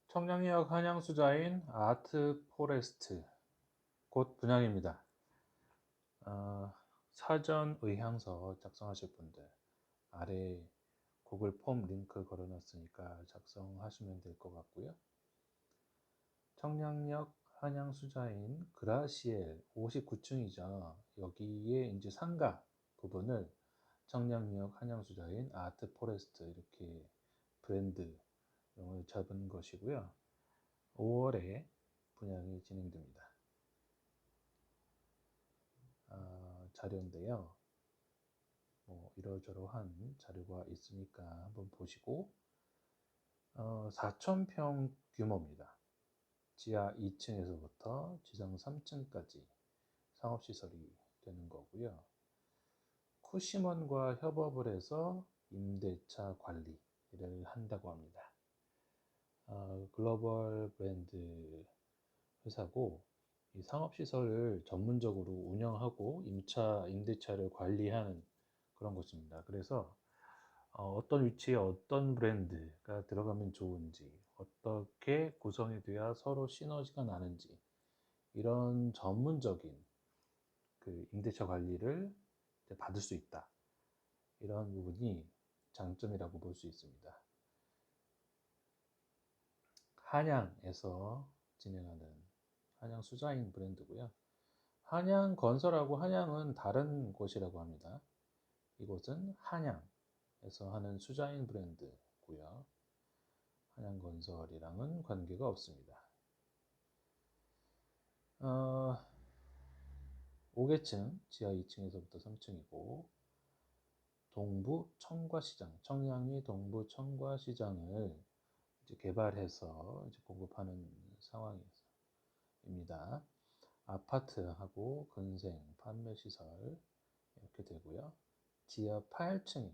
청량리역 한양수자인 아트포레스트 곧 분양입니다. 사전 의향서 작성하실 분들 아래 구글 폼 링크 걸어놨으니까 작성하시면 될 것 같고요. 청량역 한양수자인 그라시엘 59층이죠. 여기에 이제 상가 부분을 청량역 한양수자인 아트포레스트 이렇게 브랜드명을 잡은 것이고요. 5월에 분양이 진행됩니다. 자료인데요. 이러저러한 자료가 있으니까 한번 보시고 4,000평 규모입니다. 지하 2층에서부터 지상 3층까지 상업시설이 되는 거고요. 쿠시먼과 협업을 해서 임대차 관리를 한다고 합니다. 글로벌 브랜드 회사고 이 상업시설을 전문적으로 운영하고 임대차를 관리하는 그런 곳입니다. 그래서 어떤 위치에 어떤 브랜드가 들어가면 좋은지, 어떻게 구성이 돼야 서로 시너지가 나는지 이런 전문적인 그 임대차 관리를 받을 수 있다. 이런 부분이 장점이라고 볼 수 있습니다. 한양에서 진행하는 한양 수자인 브랜드고요. 한양 건설하고 한양은 다른 곳이라고 합니다. 이곳은 한양에서 하는 수자인 브랜드고요. 한양 건설이랑은 관계가 없습니다. 5계층, 지하 2층에서부터 3층이고 동부 청과시장, 청량리 동부 청과시장을 이제 개발해서 이제 공급하는 상황입니다. 아파트하고 근생, 판매 시설 이렇게 되고요. 지하 8층에서부터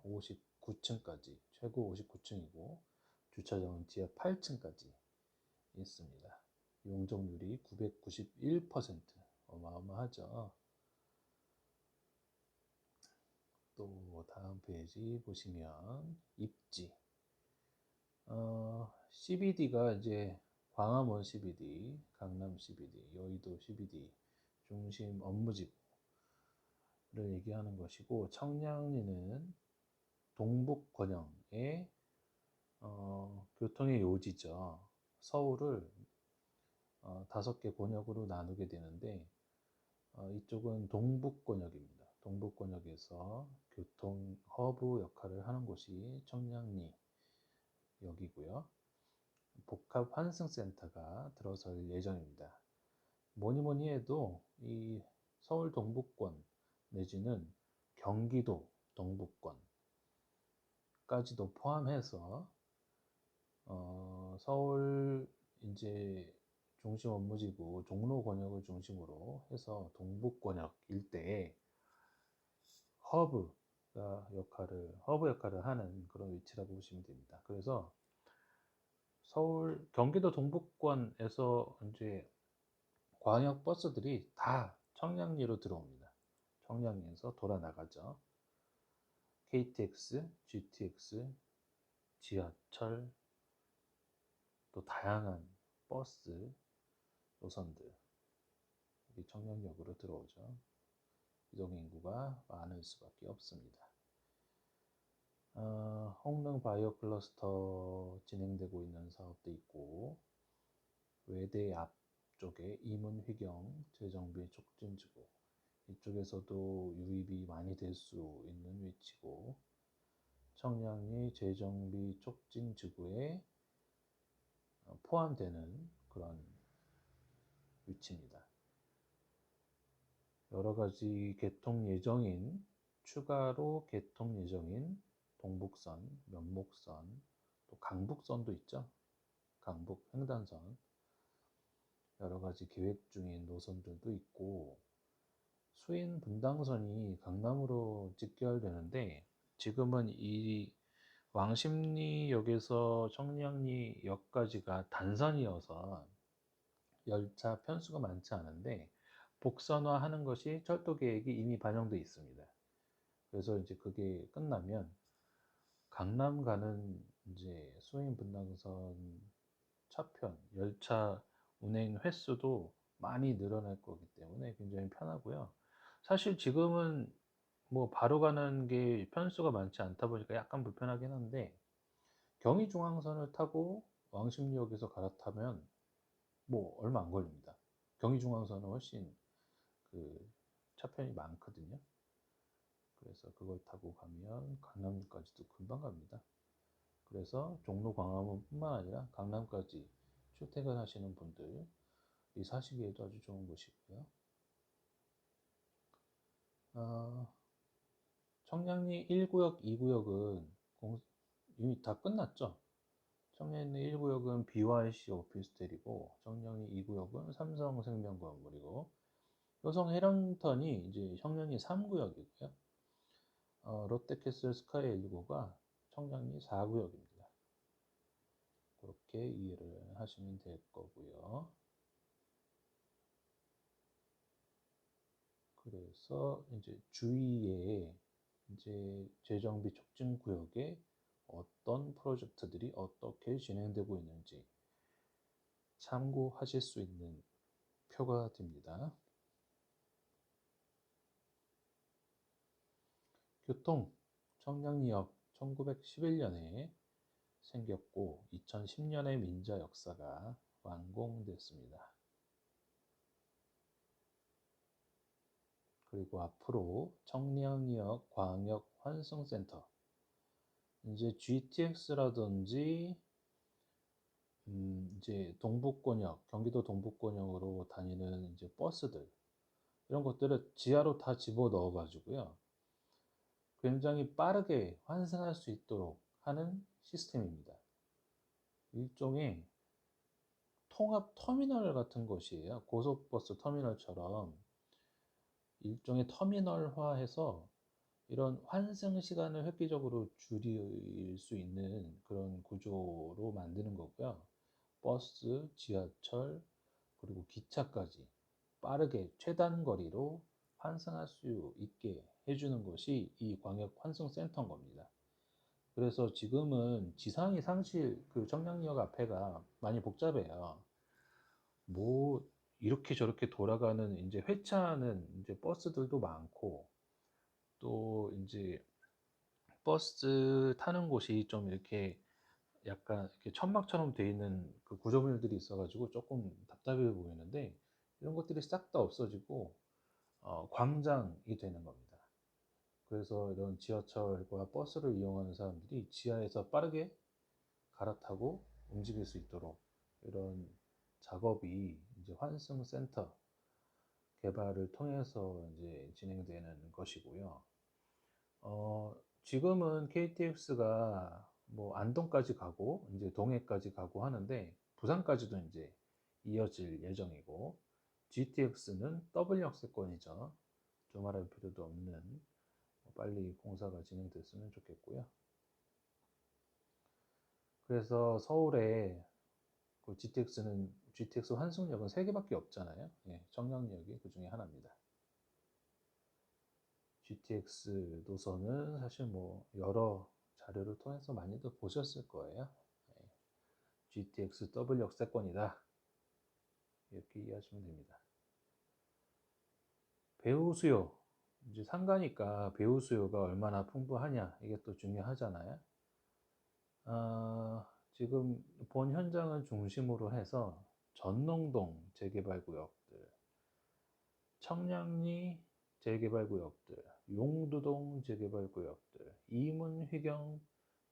59층까지, 최고 59층이고 주차장은 지하 8층까지 있습니다. 용적률이 991%, 어마어마하죠. 또 다음 페이지 보시면 입지, CBD가 이제 광화문 CBD, 강남 CBD, 여의도 CBD 중심 업무지구를 얘기하는 것이고, 청량리는 동북권역의 교통의 요지죠. 서울을 5개 권역으로 나누게 되는데 이쪽은 동북권역입니다. 동북권역에서 교통 허브 역할을 하는 곳이 청량리역이고요. 복합 환승센터가 들어설 예정입니다. 뭐니 해도 이 서울 동북권 내지는 경기도 동북권까지도 포함해서 서울 이제 중심 업무지구 종로 권역을 중심으로 해서 동북 권역 일대에 허브 역할을 하는 그런 위치라고 보시면 됩니다. 그래서 경기도 동북권에서 이제 광역 버스들이 다 청량리로 들어옵니다. 청량리에서 돌아 나가죠. KTX, GTX, 지하철, 또 다양한 버스 노선들 이 청량역으로 들어오죠. 이동 인구가 많을 수밖에 없습니다. 홍릉 바이오 클러스터 진행되고 있는 사업도 있고, 외대 앞쪽에 이문휘경 재정비 촉진지구, 이쪽에서도 유입이 많이 될 수 있는 위치고, 청량리 재정비 촉진지구에 포함되는 그런 위치입니다. 여러 가지 추가로 개통 예정인 동북선, 면목선, 또 강북선도 있죠. 강북 횡단선, 여러 가지 계획 중인 노선들도 있고, 수인 분당선이 강남으로 직결되는데 지금은 이 왕십리역에서 청량리역까지가 단선이어서 열차 편수가 많지 않은데 복선화하는 것이 철도 계획이 이미 반영돼 있습니다. 그래서 이제 그게 끝나면 강남 가는 이제 수인 분당선 차편, 열차 운행 횟수도 많이 늘어날 거기 때문에 굉장히 편하고요. 사실 지금은 뭐 바로 가는 게 편수가 많지 않다 보니까 약간 불편하긴 한데, 경의중앙선을 타고 왕십리역에서 갈아타면 뭐 얼마 안 걸립니다. 경의중앙선은 훨씬 그 차편이 많거든요. 그래서 그걸 타고 가면 강남까지도 금방 갑니다. 그래서 종로 광화문뿐만 아니라 강남까지 출퇴근하시는 분들이 사시기에도 아주 좋은 곳이고요. 청량리 1구역, 2구역은 이미 다 끝났죠. 청량리 1구역은 BYC 오피스텔이고, 청량리 2구역은 삼성생명 건물이고, 효성 해런턴이 이제 청량리 3구역이고요. 롯데캐슬 스카이 1구가 청량리 4구역입니다. 그렇게 이해를 하시면 될 거고요. 그래서 이제 주위에 이제 재정비 촉진 구역에 어떤 프로젝트들이 어떻게 진행되고 있는지 참고하실 수 있는 표가 됩니다. 교통, 청량리역 1911년에 생겼고 2010년에 민자 역사가 완공됐습니다. 그리고 앞으로 청량리역 광역 환승센터, 이제 GTX라든지 이제 동북권역, 경기도 동북권역으로 다니는 이제 버스들, 이런 것들을 지하로 다 집어 넣어 가지고요, 굉장히 빠르게 환승할 수 있도록 하는 시스템입니다. 일종의 통합 터미널 같은 것이에요. 고속버스 터미널처럼 일종의 터미널화해서 이런 환승 시간을 획기적으로 줄일 수 있는 그런 구조로 만드는 거고요. 버스, 지하철, 그리고 기차까지 빠르게 최단 거리로 환승할 수 있게 해주는 것이 이 광역 환승센터인 겁니다. 그래서 지금은 지상이 상실 그 청량리역 앞에가 많이 복잡해요. 뭐 이렇게 저렇게 돌아가는 이제 회차하는 이제 버스들도 많고, 또 이제 버스 타는 곳이 좀 이렇게 약간 이렇게 천막처럼 돼 있는 그 구조물들이 있어가지고 조금 답답해 보이는데, 이런 것들이 싹 다 없어지고 광장이 되는 겁니다. 그래서 이런 지하철과 버스를 이용하는 사람들이 지하에서 빠르게 갈아타고 움직일 수 있도록 이런 작업이 이제 환승센터 개발을 통해서 이제 진행되는 것이고요. 지금은 KTX가 뭐 안동까지 가고 이제 동해까지 가고 하는데, 부산까지도 이제 이어질 예정이고, GTX는 더블 역세권이죠. 두말할 필요도 없는, 빨리 공사가 진행됐으면 좋겠고요. 그래서 서울에 그 GTX 환승역은 3개밖에 없잖아요. 예, 청량역이 그 중에 하나입니다. GTX 노선은 사실 뭐 여러 자료를 통해서 많이들 보셨을 거예요. 예, GTX 더블 역세권이다, 이렇게 이해하시면 됩니다. 배우 수요, 이제 상가니까 배우 수요가 얼마나 풍부하냐, 이게 또 중요하잖아요. 지금 본 현장을 중심으로 해서 전농동 재개발구역들, 청량리 재개발구역들, 용두동 재개발구역들, 이문휘경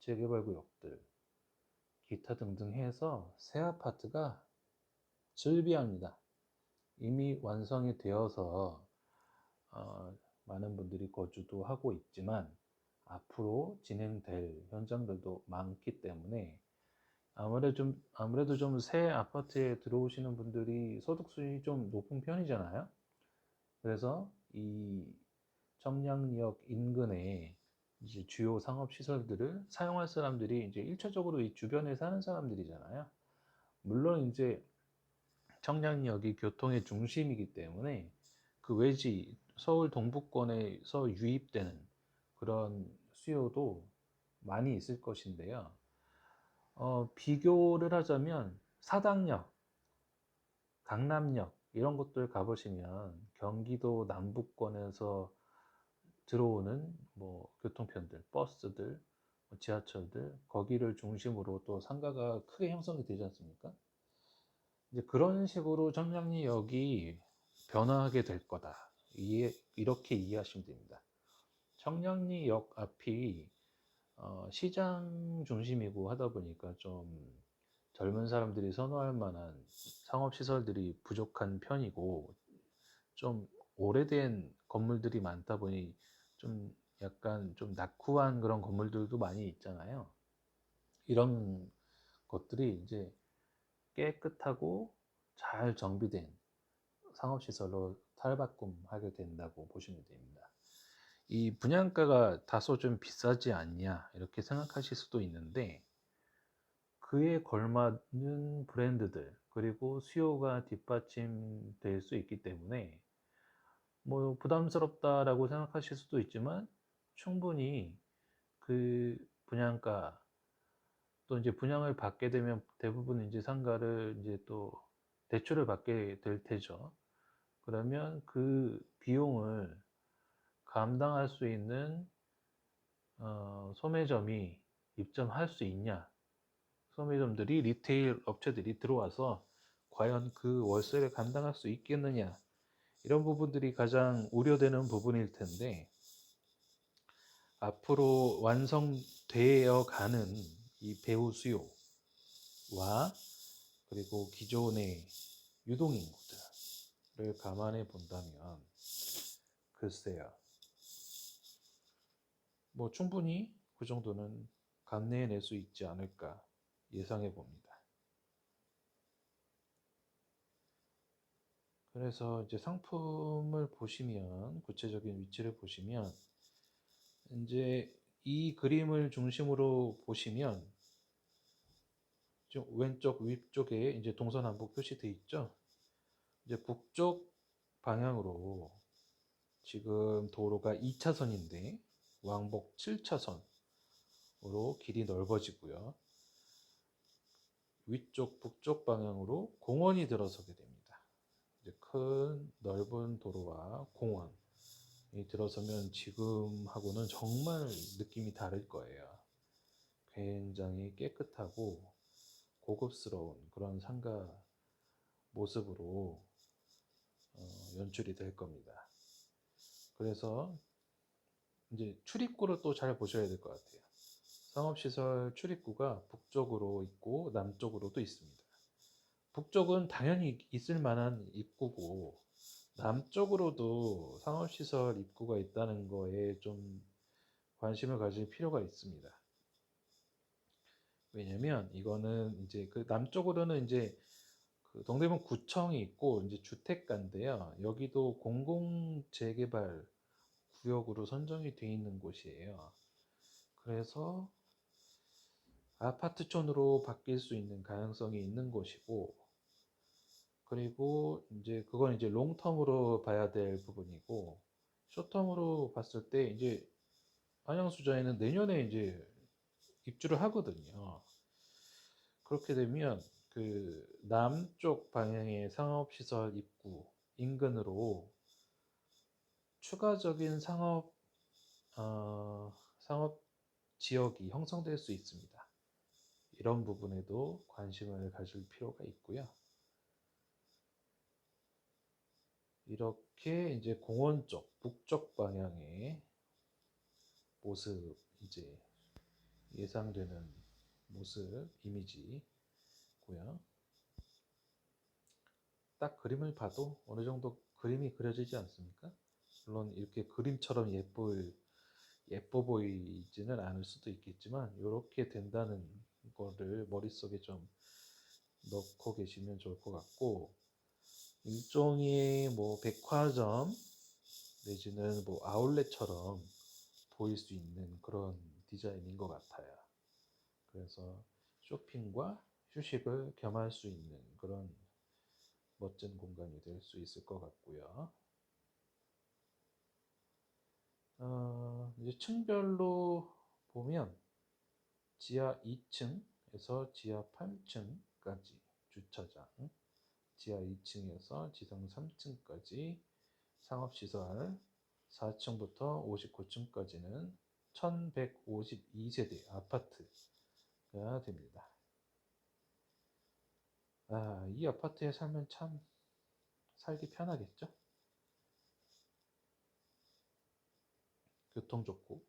재개발구역들, 기타 등등 해서 새 아파트가 즐비합니다. 이미 완성이 되어서 많은 분들이 거주도 하고 있지만, 앞으로 진행될 현장들도 많기 때문에 아무래도 좀 새 아파트에 들어오시는 분들이 소득 수준이 좀 높은 편이잖아요. 그래서 이 청량리역 인근에 이제 주요 상업 시설들을 사용할 사람들이 이제 일차적으로 이 주변에 사는 사람들이잖아요. 물론 이제 청량리역이 교통의 중심이기 때문에 그 외지 서울 동부권에서 유입되는 그런 수요도 많이 있을 것인데요. 비교를 하자면 사당역, 강남역 이런 곳들 가 보시면 경기도 남부권에서 들어오는 뭐 교통편들, 버스들, 뭐 지하철들 거기를 중심으로 또 상가가 크게 형성이 되지 않습니까? 이제 그런 식으로 청량리역이 변화하게 될 거다. 이렇게 이해하시면 됩니다. 청량리역 앞이 시장 중심이고 하다 보니까 좀 젊은 사람들이 선호할 만한 상업시설들이 부족한 편이고, 좀 오래된 건물들이 많다 보니 좀 약간 좀 낙후한 그런 건물들도 많이 있잖아요. 이런 것들이 이제 깨끗하고 잘 정비된 상업시설로 탈바꿈하게 된다고 보시면 됩니다. 이 분양가가 다소 좀 비싸지 않냐 이렇게 생각하실 수도 있는데, 그에 걸맞는 브랜드들 그리고 수요가 뒷받침될 수 있기 때문에 뭐 부담스럽다라고 생각하실 수도 있지만, 충분히 그 분양가, 또 이제 분양을 받게 되면 대부분 이제 상가를 이제 또 대출을 받게 될 테죠. 그러면 그 비용을 감당할 수 있는 소매점이 입점할 수 있냐, 소매점들이, 리테일 업체들이 들어와서 과연 그 월세를 감당할 수 있겠느냐, 이런 부분들이 가장 우려되는 부분일 텐데, 앞으로 완성되어 가는 이 배우 수요와 그리고 기존의 유동인구들을 감안해 본다면, 글쎄요, 뭐 충분히 그 정도는 감내해낼 수 있지 않을까 예상해 봅니다. 그래서 이제 상품을 보시면, 구체적인 위치를 보시면, 이제 이 그림을 중심으로 보시면 좀 왼쪽 위쪽에 이제 동서남북 표시되어 있죠. 이제 북쪽 방향으로 지금 도로가 2차선인데 왕복 7차선으로 길이 넓어지고요. 위쪽 북쪽 방향으로 공원이 들어서게 됩니다. 이제 큰 넓은 도로와 공원이 들어서면 지금하고는 정말 느낌이 다를 거예요. 굉장히 깨끗하고 고급스러운 그런 상가 모습으로 연출이 될 겁니다. 그래서 이제 출입구를 또 잘 보셔야 될 것 같아요. 상업시설 출입구가 북쪽으로 있고 남쪽으로도 있습니다. 북쪽은 당연히 있을 만한 입구고, 남쪽으로도 상업시설 입구가 있다는 거에 좀 관심을 가질 필요가 있습니다. 왜냐면 이거는 이제 그 남쪽으로는 이제 그 동대문 구청이 있고 이제 주택가인데요. 여기도 공공재개발 구역으로 선정이 되어 있는 곳이에요. 그래서 아파트촌으로 바뀔 수 있는 가능성이 있는 곳이고, 그리고 이제 그건 이제 롱텀으로 봐야 될 부분이고, 숏텀으로 봤을 때 이제 안양수자에는 내년에 이제 입주를 하거든요. 그렇게 되면 그 남쪽 방향의 상업시설 입구 인근으로 추가적인 상업 지역이 형성될 수 있습니다. 이런 부분에도 관심을 가질 필요가 있고요. 이렇게 이제 공원 쪽, 북쪽 방향의 모습, 이제 예상되는 모습, 이미지고요. 딱 그림을 봐도 어느 정도 그림이 그려지지 않습니까? 물론 이렇게 그림처럼 예뻐 보이지는 않을 수도 있겠지만, 이렇게 된다는 거를 머릿속에 좀 넣고 계시면 좋을 것 같고, 일종의 뭐 백화점 내지는 뭐 아울렛처럼 보일 수 있는 그런 디자인인 것 같아요. 그래서 쇼핑과 휴식을 겸할 수 있는 그런 멋진 공간이 될 수 있을 것 같고요. 이제 층별로 보면 지하 2층, 1층에서 지하 8층까지 주차장, 지하 2층에서 지상 3층까지 상업시설, 4층부터 59층까지는 1152세대 아파트가 됩니다. 이 아파트에 살면 참 살기 편하겠죠? 교통 좋고,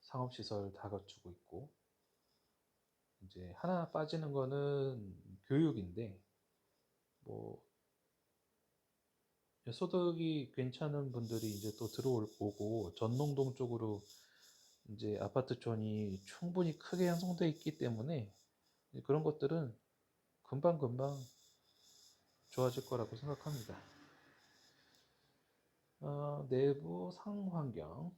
상업시설 다 갖추고 있고, 이제 하나 빠지는 거는 교육인데, 뭐, 소득이 괜찮은 분들이 이제 또 들어올 거고, 전농동 쪽으로 이제 아파트촌이 충분히 크게 형성되어 있기 때문에 그런 것들은 금방금방 좋아질 거라고 생각합니다. 내부 상환경,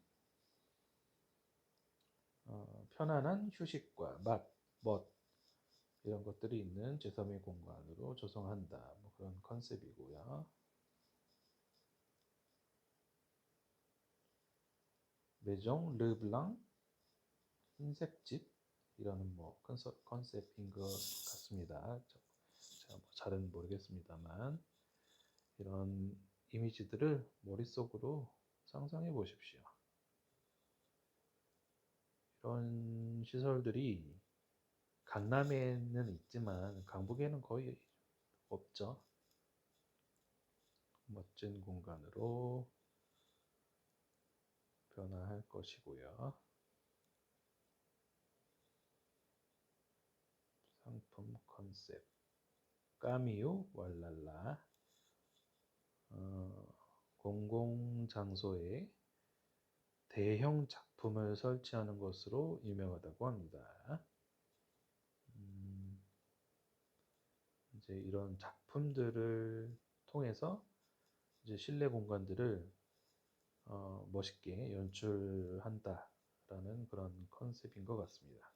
편안한 휴식과 맛, 멋 이런 것들이 있는 제3의 공간으로 조성한다. 뭐 그런 컨셉이고요. 메종 르블랑 흰색집 이라는 뭐 컨셉인 것 같습니다. 제가 뭐 잘은 모르겠습니다만 이런 이미지들을 머릿속으로 상상해 보십시오. 이런 시설들이 강남에는 있지만 강북에는 거의 없죠. 멋진 공간으로 변화할 것이고요. 상품 컨셉 까미우 왈랄라, 공공장소에 대형 작품을 설치하는 것으로 유명하다고 합니다. 이제 이런 작품들을 통해서 이제 실내 공간들을 멋있게 연출한다라는 그런 컨셉인 것 같습니다.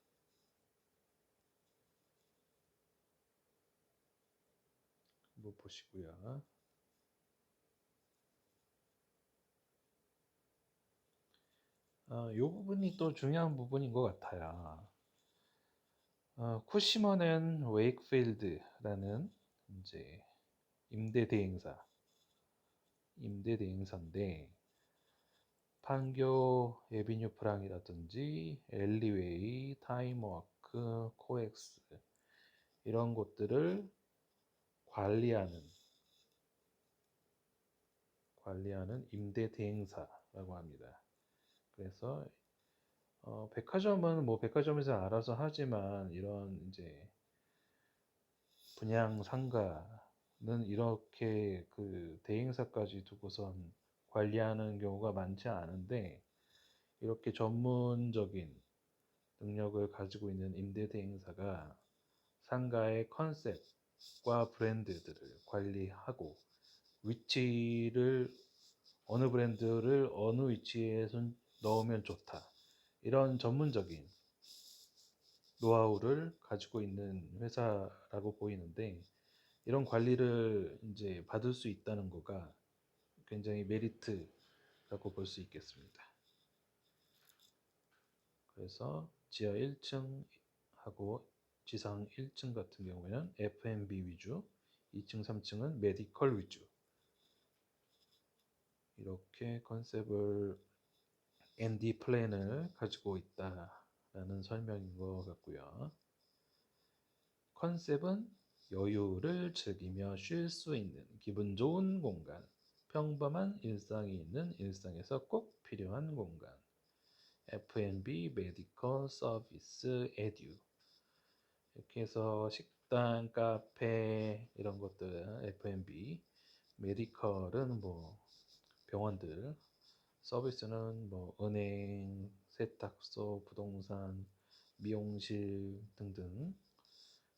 한번 보시고요. 이 부분이 또 중요한 부분인 것 같아요. 쿠시먼 앤 웨이크필드라는 이제 임대 대행사인데 판교 에비뉴 프랑이라든지 엘리웨이, 타임워크, 코엑스 이런 곳들을 관리하는 임대 대행사라고 합니다. 그래서 백화점은 뭐 백화점에서 알아서 하지만 이런 이제 분양 상가는 이렇게 그 대행사까지 두고선 관리하는 경우가 많지 않은데 이렇게 전문적인 능력을 가지고 있는 임대 대행사가 상가의 컨셉과 브랜드들을 관리하고 위치를 어느 브랜드를 어느 위치에 넣으면 좋다. 이런 전문적인 노하우를 가지고 있는 회사라고 보이는데 이런 관리를 이제 받을 수 있다는 거가 굉장히 메리트라고 볼 수 있겠습니다. 그래서 지하 1층하고 지상 1층 같은 경우에는 F&B 위주, 2층, 3층은 메디컬 위주 이렇게 컨셉을 ND 플랜을 가지고 있다라는 설명인 것 같고요. 컨셉은 여유를 즐기며 쉴 수 있는 기분 좋은 공간, 평범한 일상이 있는 일상에서 꼭 필요한 공간, F&B, 메디컬, 서비스, 에듀 이렇게 해서 식당, 카페 이런 것들 F&B, 메디컬은 뭐 병원들, 서비스는 뭐 은행, 세탁소, 부동산, 미용실 등등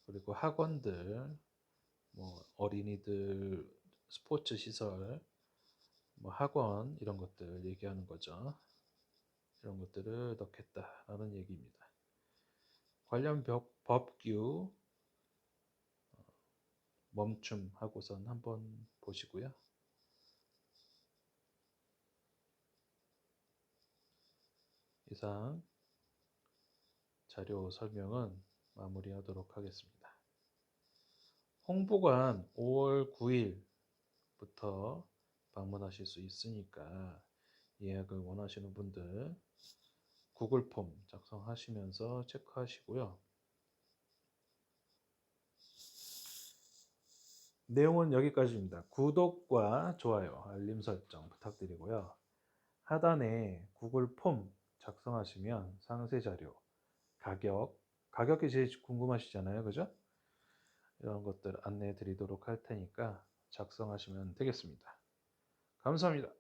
그리고 학원들, 뭐 어린이들 스포츠 시설, 뭐 학원 이런 것들 얘기하는 거죠. 이런 것들을 넣겠다라는 얘기입니다. 관련 법규 멈춤하고선 한번 보시고요. 이상 자료 설명은 마무리하도록 하겠습니다. 홍보관 5월 9일부터 방문하실 수 있으니까 예약을 원하시는 분들 구글 폼 작성하시면서 체크하시고요. 내용은 여기까지입니다. 구독과 좋아요, 알림 설정 부탁드리고요. 하단에 구글 폼 작성하시면 상세 자료, 가격이 제일 궁금하시잖아요. 그죠? 이런 것들 안내해 드리도록 할 테니까 작성하시면 되겠습니다. 감사합니다.